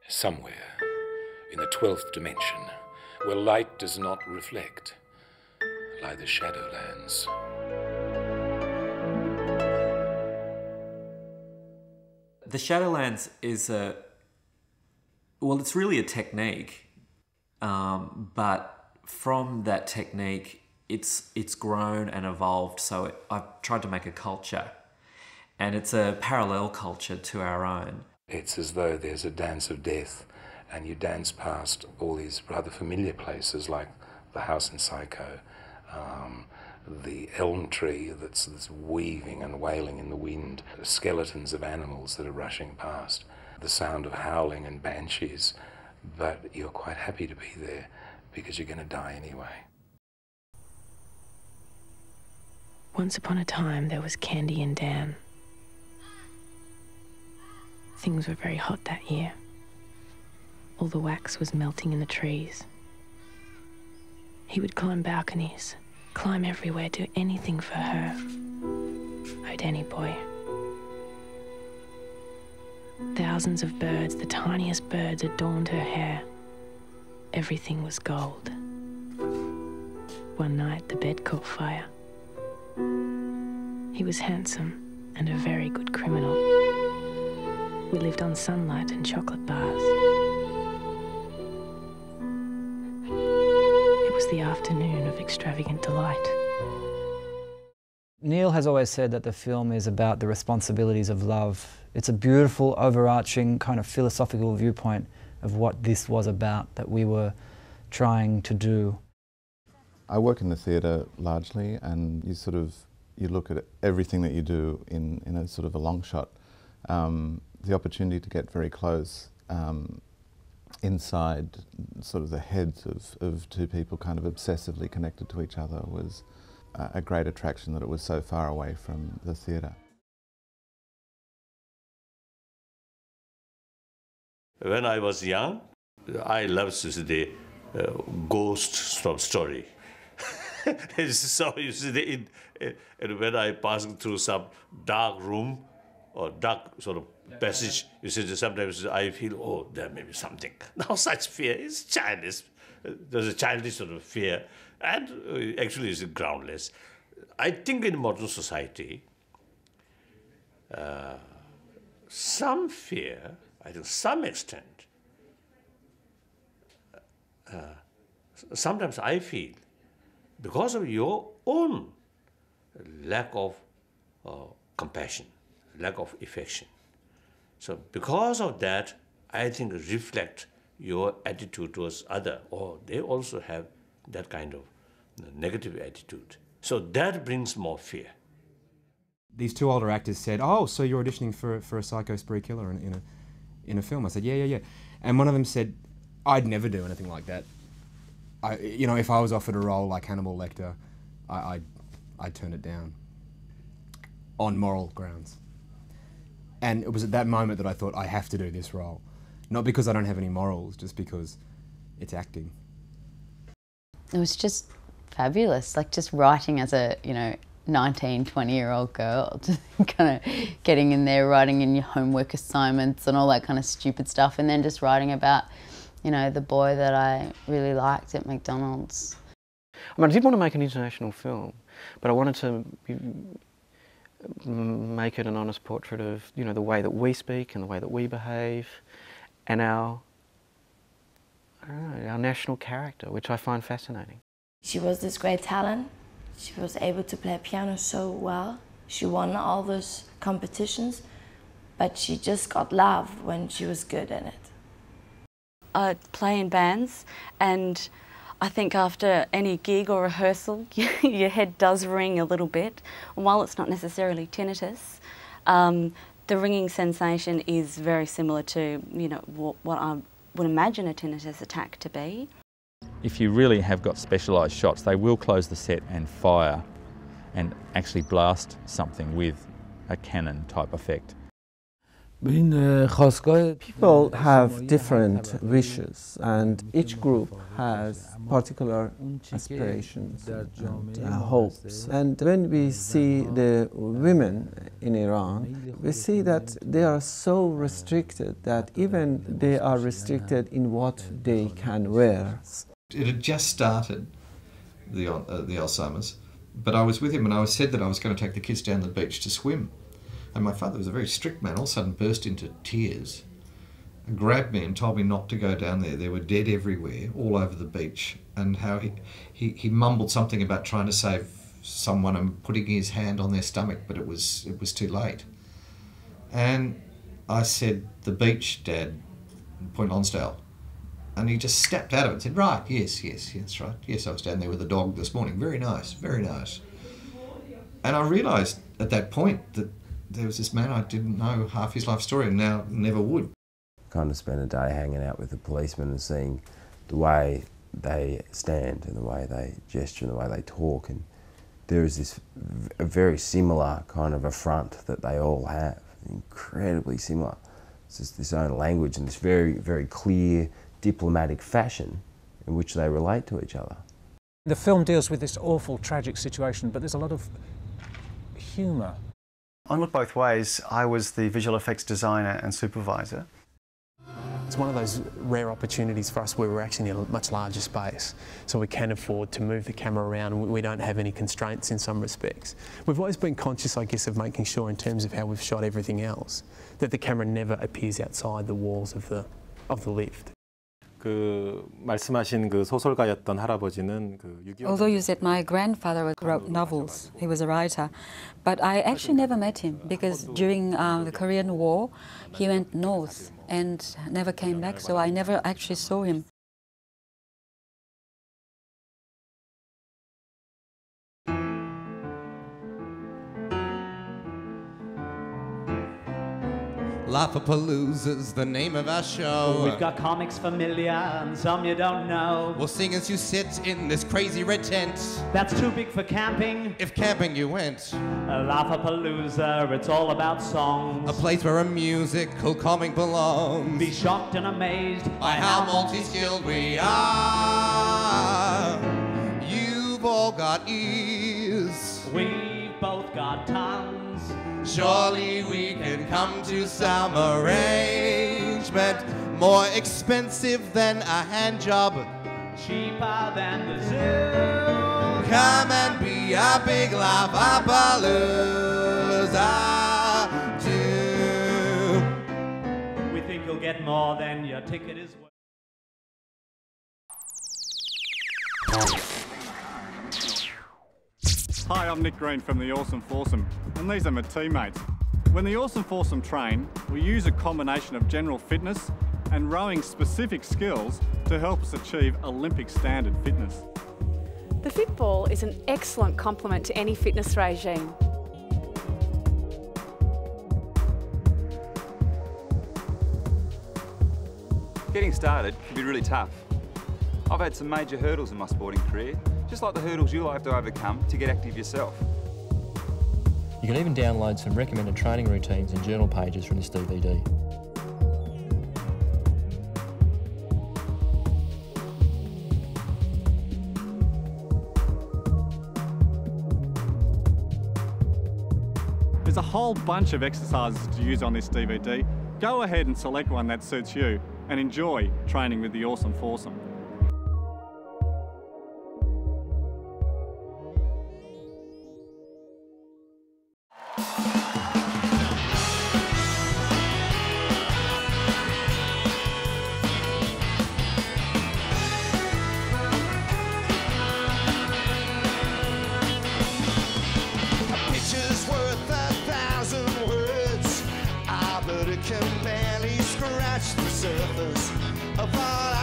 Somewhere in the 12th dimension, where light does not reflect, lie the Shadowlands. The Shadowlands is it's really a technique, but from that technique, it's grown and evolved. So I've tried to make a culture, and it's a parallel culture to our own. It's as though there's a dance of death, and you dance past all these rather familiar places like the house in Psycho, the elm tree that's weaving and wailing in the wind, skeletons of animals that are rushing past, the sound of howling and banshees, but you're quite happy to be there because you're going to die anyway. Once upon a time, there was Candy and Dan. Things were very hot that year. All the wax was melting in the trees. He would climb balconies, climb everywhere, do anything for her. Oh, Danny boy. Thousands of birds, the tiniest birds, adorned her hair. Everything was gold. One night, the bed caught fire. He was handsome and a very good criminal. We lived on sunlight and chocolate bars. It was the afternoon of extravagant delight. Neil has always said that the film is about the responsibilities of love. It's a beautiful, overarching, kind of philosophical viewpoint of what this was about, that we were trying to do. I work in the theatre largely, and you look at everything that you do in a sort of a long shot. The opportunity to get very close inside sort of the heads of two people kind of obsessively connected to each other was a great attraction, that it was so far away from the theatre. When I was young, I loved the ghost story. So you see, when I passing through some dark room or dark sort of passage, you see, sometimes I feel, oh, there may be something. Now such fear is childish. There's a childish sort of fear, and actually it's groundless. I think in modern society, some fear, I think some extent, sometimes I feel, because of your own lack of compassion, lack of affection. So because of that, I think reflect your attitude towards other, or they also have that kind of negative attitude. So that brings more fear. These two older actors said, "Oh, so you're auditioning for a psycho spree killer in a film?" I said, "Yeah." And one of them said, "I'd never do anything like that. If I was offered a role like Hannibal Lecter, I'd turn it down on moral grounds." And it was at that moment that I thought, I have to do this role. Not because I don't have any morals, just because it's acting. It was just fabulous, like just writing as a, 19, 20-year-old girl, just kind of getting in there, writing in your homework assignments and all that kind of stupid stuff, and then just writing about, the boy that I really liked at McDonald's. I did want to make an international film, but I wanted to make it an honest portrait of, the way that we speak and the way that we behave, and our national character, which I find fascinating. She was this great talent. She was able to play piano so well. She won all those competitions, but she just got love when she was good in it. I play in bands, and I think after any gig or rehearsal, your head does ring a little bit. And while it's not necessarily tinnitus, the ringing sensation is very similar to, what I would imagine a tinnitus attack to be. If you really have got specialised shots, they will close the set and fire and actually blast something with a cannon type effect. People have different wishes, and each group has particular aspirations and hopes. And when we see the women in Iran, we see that they are so restricted that even they are restricted in what they can wear. It had just started, the Alzheimer's, but I was with him and I said that I was going to take the kids down the beach to swim. And my father was a very strict man, all of a sudden burst into tears, and grabbed me and told me not to go down there. There were dead everywhere, all over the beach, and how he mumbled something about trying to save someone and putting his hand on their stomach, but it was too late. And I said, "The beach, Dad, Point Lonsdale." And he just snapped out of it and said, "Right, yes, that's right. Yes, I was down there with the dog this morning. Very nice, very nice." And I realised at that point that there was this man I didn't know half his life story and now never would. Kind of spent a day hanging out with the policemen and seeing the way they stand and the way they gesture and the way they talk, and there is this a very similar kind of affront that they all have, incredibly similar. It's just this own language and this very, very clear diplomatic fashion in which they relate to each other. The film deals with this awful, tragic situation, but there's a lot of humour. I look both ways. I was the visual effects designer and supervisor. It's one of those rare opportunities for us where we're actually in a much larger space, so we can afford to move the camera around and we don't have any constraints in some respects. We've always been conscious, I guess, of making sure in terms of how we've shot everything else, that the camera never appears outside the walls of the lift. 말씀하신 그 소설가였던 할아버지는 Although you said my grandfather wrote novels, he was a writer, but I actually never met him because during the Korean War he went north and never came back, so I never actually saw him. Laugh-a-Palooza's the name of our show. We've got comics familiar and some you don't know. We'll sing as you sit in this crazy red tent. That's too big for camping. If camping you went. A Laugh-a-Palooza, it's all about songs. A place where a musical comic belongs. Be shocked and amazed by how multi-skilled we are. You've all got ears. We've both got tongues. Surely we can come to some arrangement. More expensive than a hand job. Cheaper than the zoo. Come and be a big Laugh-a-Palooza too. We think you'll get more than your ticket is worth. Hi, I'm Nick Green from the Awesome Foursome, and these are my teammates. When the Awesome Foursome train, we use a combination of general fitness and rowing specific skills to help us achieve Olympic standard fitness. The Fitball is an excellent complement to any fitness regime. Getting started can be really tough. I've had some major hurdles in my sporting career, just like the hurdles you'll have to overcome to get active yourself. You can even download some recommended training routines and journal pages from this DVD. There's a whole bunch of exercises to use on this DVD. Go ahead and select one that suits you and enjoy training with the Awesome Foursome. Can barely scratch the surface of all